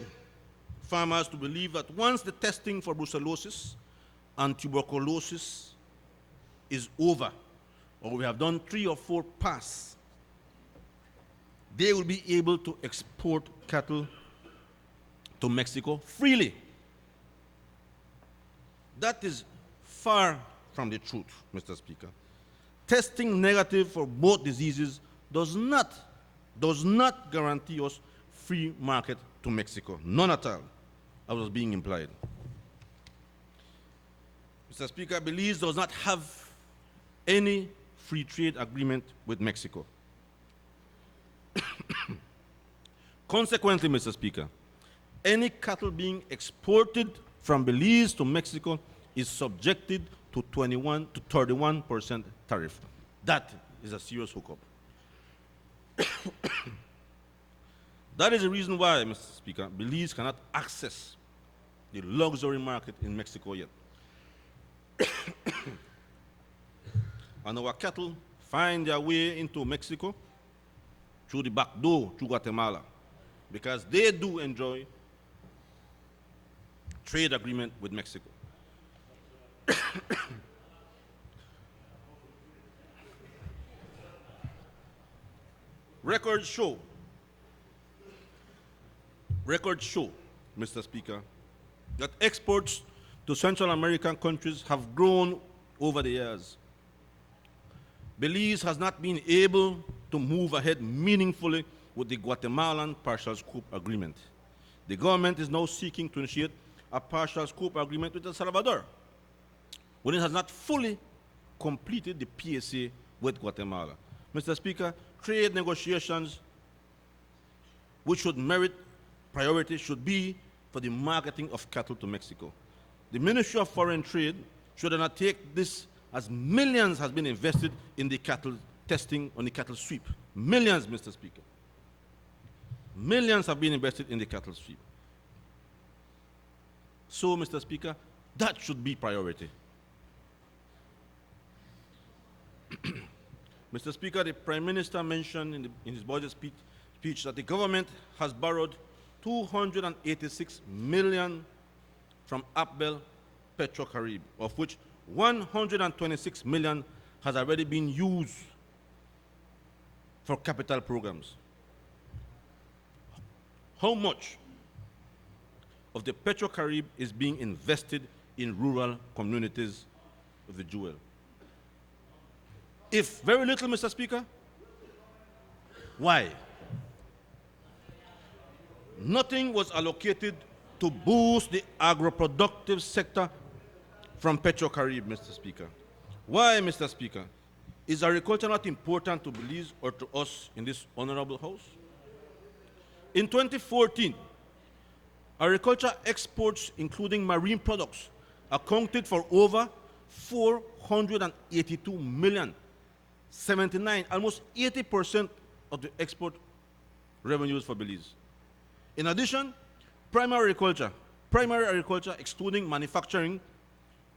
farmers to believe that once the testing for brucellosis and tuberculosis is over, or we have done 3 or 4 passes, they will be able to export cattle to Mexico freely. That is far from the truth, Mr. Speaker. Testing negative for both diseases does not guarantee us free market to Mexico. None at all, as was being implied. Mr. Speaker, Belize does not have any free trade agreement with Mexico. Consequently, Mr. Speaker, any cattle being exported from Belize to Mexico is subjected to 21 to 31% tariff. That is a serious hookup. That is the reason why, Mr. Speaker, Belize cannot access the luxury market in Mexico yet. And our cattle find their way into Mexico through the back door to Guatemala, because they do enjoy trade agreement with Mexico. Records show, Mr. Speaker, that exports to Central American countries have grown over the years. Belize has not been able to move ahead meaningfully with the Guatemalan partial scope agreement. The government is now seeking to initiate a partial scope agreement with El Salvador, when it has not fully completed the PSA with Guatemala. Mr. Speaker, trade negotiations which should merit priority should be for the marketing of cattle to Mexico. The Ministry of Foreign Trade should undertake this, as millions has been invested in the cattle testing on the cattle sweep. Millions, Mr. Speaker. Millions have been invested in the cattle sweep. So, Mr. Speaker, that should be priority. Mr. Speaker, the Prime Minister mentioned in his budget speech that the government has borrowed $286 million from Appel Petro-Carib, of which $126 million has already been used for capital programs. How much of the Petro-Carib is being invested in rural communities of the jewel? If very little, Mr. Speaker, why? Nothing was allocated to boost the agro-productive sector from Petro-Carib, Mr. Speaker. Why, Mr. Speaker? Is agriculture not important to Belize or to us in this honorable house? In 2014, agriculture exports, including marine products, accounted for over 482 million, 79, almost 80% of the export revenues for Belize. In addition, primary agriculture, excluding manufacturing,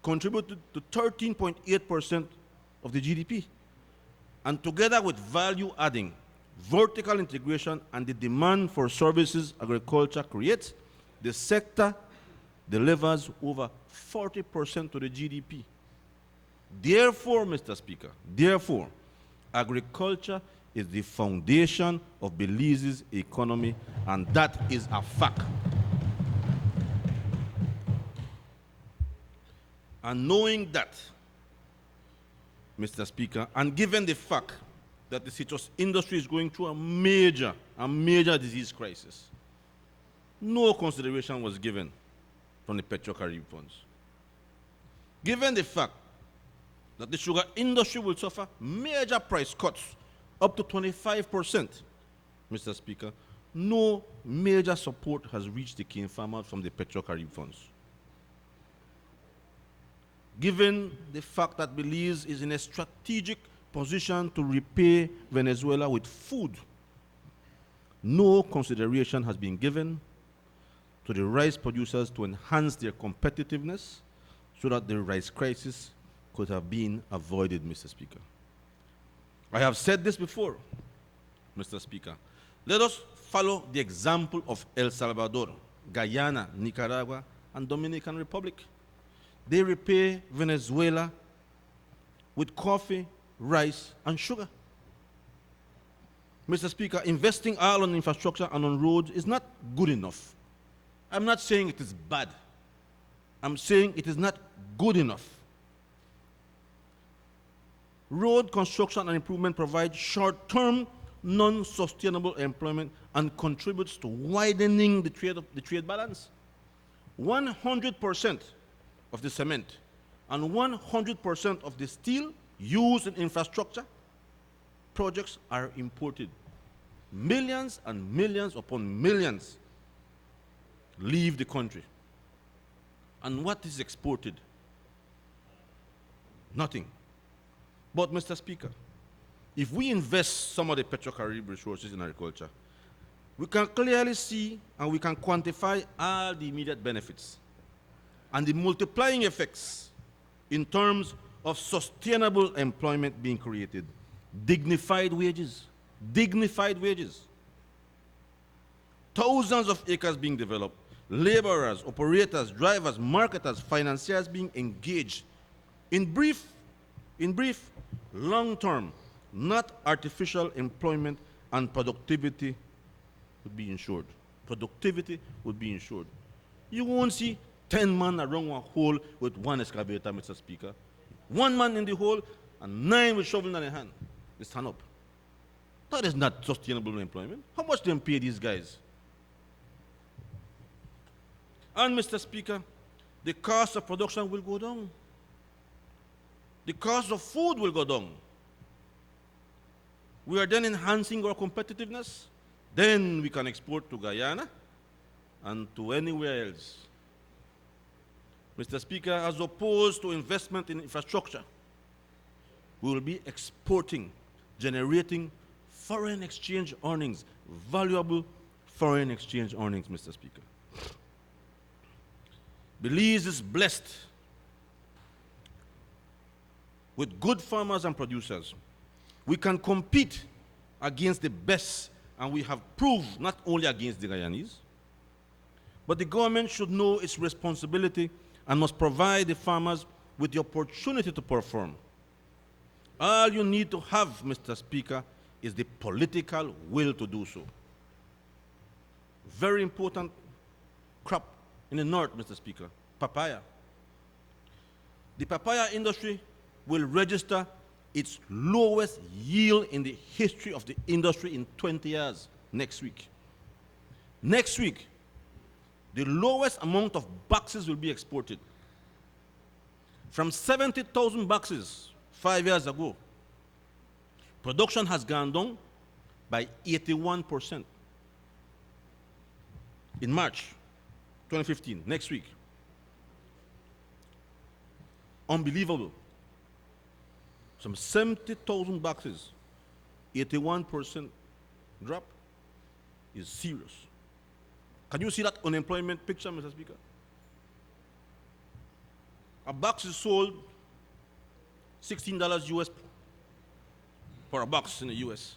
contributed to 13.8% of the GDP. And together with value adding, vertical integration, and the demand for services agriculture creates, the sector delivers over 40% to the GDP. Therefore, Mr. Speaker, agriculture is the foundation of Belize's economy, and that is a fact. And knowing that, Mr. Speaker, and given the fact that the citrus industry is going through a major disease crisis, no consideration was given from the Petro-Carib funds. Given the fact that the sugar industry will suffer major price cuts up to 25%, Mr. Speaker, no major support has reached the cane farmers from the Petro-Carib funds. Given the fact that Belize is in a strategic position to repay Venezuela with food, no consideration has been given to the rice producers to enhance their competitiveness so that the rice crisis could have been avoided, Mr. Speaker. I have said this before, Mr. Speaker. Let us follow the example of El Salvador, Guyana, Nicaragua, and Dominican Republic. They repay Venezuela with coffee, rice, and sugar. Mr. Speaker, investing all on infrastructure and on roads is not good enough. I'm not saying it is bad. I'm saying it is not good enough. Road construction and improvement provide short-term, non-sustainable employment and contributes to widening the trade balance. 100% of the cement and 100% of the steel used in infrastructure projects are imported. Millions and millions upon millions leave the country. And what is exported? Nothing. But, Mr. Speaker, if we invest some of the Petro-Carib resources in agriculture, we can clearly see and we can quantify all the immediate benefits and the multiplying effects in terms of sustainable employment being created, dignified wages, thousands of acres being developed, laborers, operators, drivers, marketers, financiers being engaged. In brief, long-term, not artificial employment and productivity would be ensured. You won't see 10 men around a hole with one excavator, Mr. Speaker. One man in the hole and 9 with shovel in their hand. They stand up. That is not sustainable employment. How much do they pay these guys? And, Mr. Speaker, the cost of production will go down. The cost of food will go down. We are then enhancing our competitiveness. Then we can export to Guyana and to anywhere else. Mr. Speaker, as opposed to investment in infrastructure, we will be exporting, generating foreign exchange earnings, valuable foreign exchange earnings, Mr. Speaker. Belize is blessed with good farmers and producers. We can compete against the best, and we have proved not only against the Guyanese, but the government should know its responsibility and must provide the farmers with the opportunity to perform. All you need to have, Mr. Speaker, is the political will to do so. Very important crop in the north, Mr. Speaker, papaya. The papaya industry will register its lowest yield in the history of the industry in 20 years next week. Next week, the lowest amount of boxes will be exported. From 70,000 boxes 5 years ago, production has gone down by 81%. In March 2015, next week. Unbelievable. Some 70,000 boxes, 81% drop is serious. Can you see that unemployment picture, Mr. Speaker? A box is sold $16 US for a box in the US.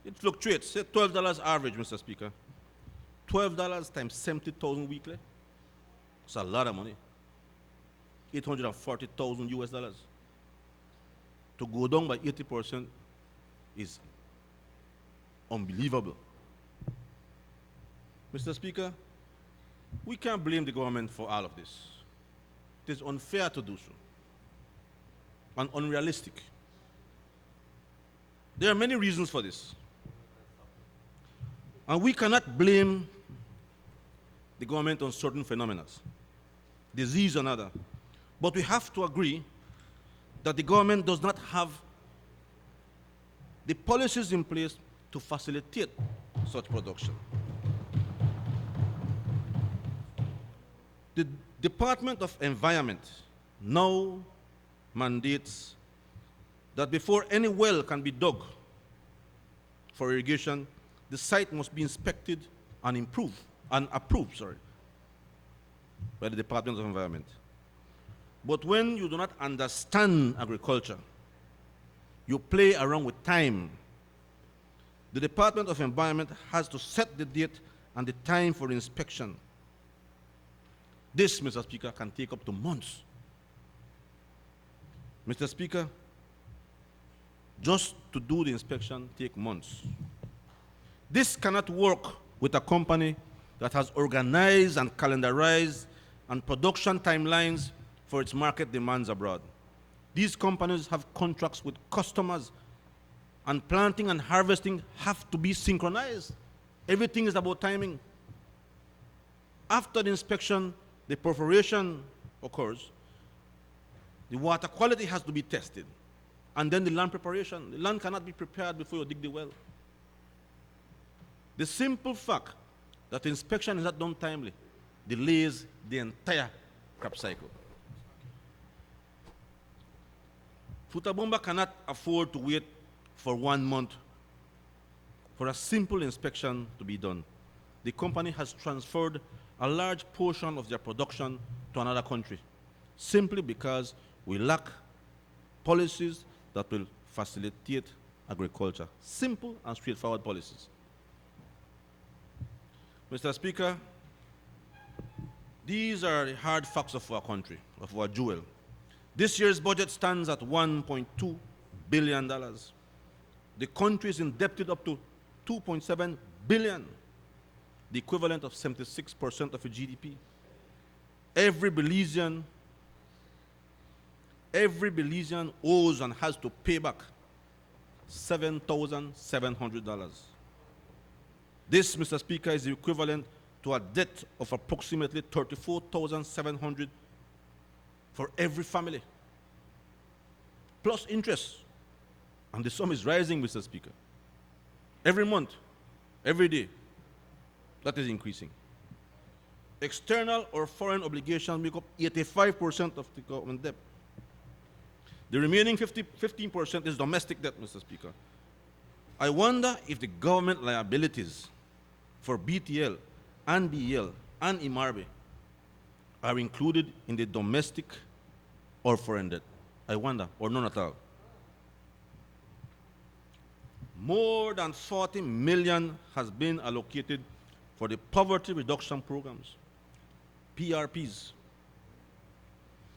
It fluctuates, say $12 average, Mr. Speaker. $12 times 70,000 weekly. It's a lot of money. 840,000 US dollars. To go down by 80% is unbelievable. Mr. Speaker, we can't blame the government for all of this. It is unfair to do so and unrealistic. There are many reasons for this. And we cannot blame the government on certain phenomena, disease and other. But we have to agree that the government does not have the policies in place to facilitate such production. The Department of Environment now mandates that before any well can be dug for irrigation, the site must be inspected and approved by the Department of Environment. But when you do not understand agriculture, you play around with time. The Department of Environment has to set the date and the time for inspection. This, Mr. Speaker, can take up to months. Mr. Speaker, just to do the inspection take months. This cannot work with a company that has organized and calendarized and production timelines for its market demands abroad. These companies have contracts with customers, and planting and harvesting have to be synchronized. Everything is about timing. After the inspection, the perforation occurs. The water quality has to be tested. And then the land preparation. The land cannot be prepared before you dig the well. The simple fact that the inspection is not done timely delays the entire crop cycle. Futabomba cannot afford to wait for 1 month for a simple inspection to be done. The company has transferred a large portion of their production to another country simply because we lack policies that will facilitate agriculture. Simple and straightforward policies. Mr. Speaker, these are the hard facts of our country, of our jewel. This year's budget stands at $1.2 billion. The country is indebted up to $2.7 billion, the equivalent of 76% of its GDP. Every Belizean owes and has to pay back $7,700. This, Mr. Speaker, is the equivalent to a debt of approximately $34,700 for every family, plus interest. And the sum is rising, Mr. Speaker. Every month, every day, that is increasing. External or foreign obligations make up 85% of the government debt. The remaining 15% is domestic debt, Mr. Speaker. I wonder if the government liabilities for BTL and BEL and IMARBE are included in the domestic or foreign debt. I wonder, or none at all. More than 40 million has been allocated for the poverty reduction programs, PRPs.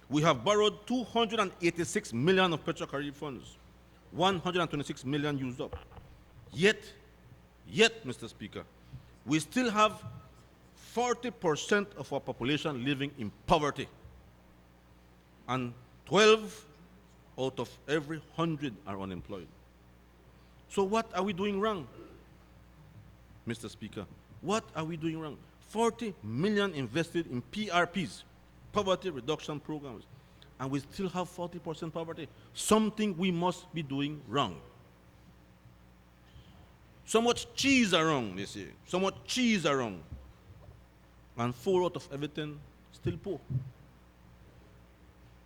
We have borrowed 286 million of Petro Carib funds, 126 million used up. Yet, Mr. Speaker, we still have 40% of our population living in poverty, and 12 out of every 100 are unemployed. So what are we doing wrong, Mr. Speaker? What are we doing wrong? 40 million invested in PRPs, poverty reduction programs, and we still have 40% poverty. Something we must be doing wrong. So much cheese are wrong, they say. So much cheese are wrong. And 4 out of everything still poor.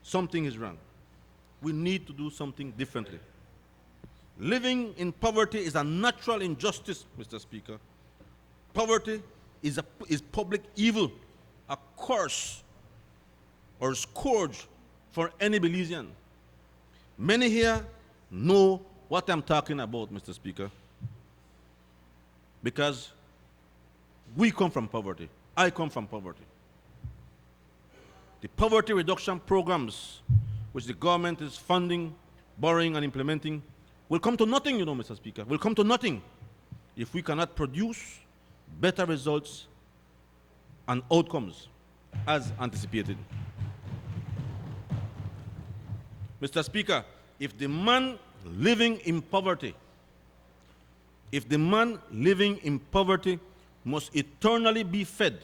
something is wrong. We need to do something differently. Living in poverty is a natural injustice, Mr. Speaker. Poverty is public evil, a curse or scourge for any Belizean. Many here know what I'm talking about, Mr. Speaker, because we come from poverty. I come from poverty. The poverty reduction programs which the government is funding, borrowing, and implementing will come to nothing, you know, Mr. Speaker, will come to nothing if we cannot produce better results and outcomes as anticipated. Mr. Speaker, if the man living in poverty must eternally be fed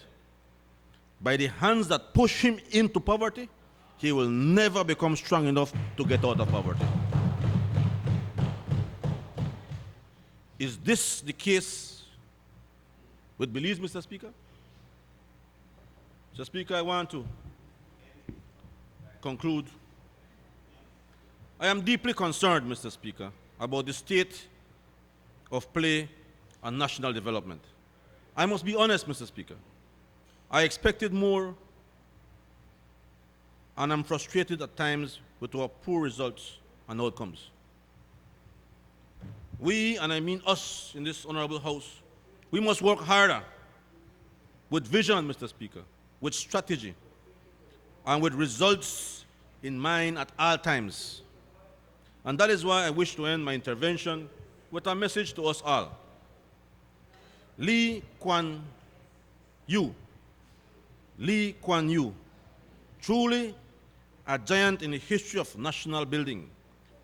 by the hands that push him into poverty, he will never become strong enough to get out of poverty. Is this the case with Belize, Mr. Speaker? Mr. Speaker, I want to conclude. I am deeply concerned, Mr. Speaker, about the state of play and national development. I must be honest, Mr. Speaker. I expected more, and I'm frustrated at times with our poor results and outcomes. We, and I mean us in this honorable House, we must work harder with vision, Mr. Speaker, with strategy, and with results in mind at all times. And that is why I wish to end my intervention with a message to us all. Lee Kuan Yew, truly a giant in the history of national building,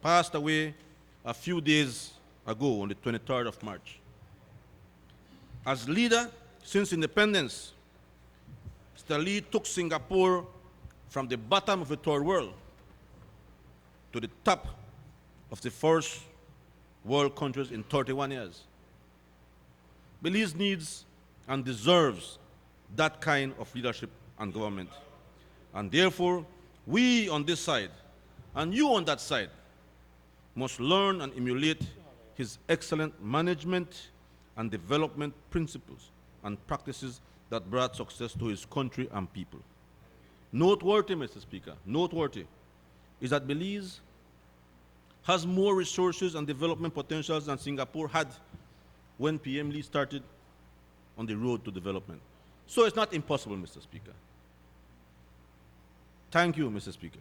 passed away a few days ago on the 23rd of March. As leader since independence, Mr. Lee took Singapore from the bottom of the third world to the top of the first world countries in 31 years. Belize needs and deserves that kind of leadership and government. And therefore, we on this side and you on that side must learn and emulate his excellent management and development principles and practices that brought success to his country and people. Noteworthy, Mr. Speaker, noteworthy is that Belize has more resources and development potentials than Singapore had when PM Lee started on the road to development. So it's not impossible, Mr. Speaker. Thank you, Mr. Speaker.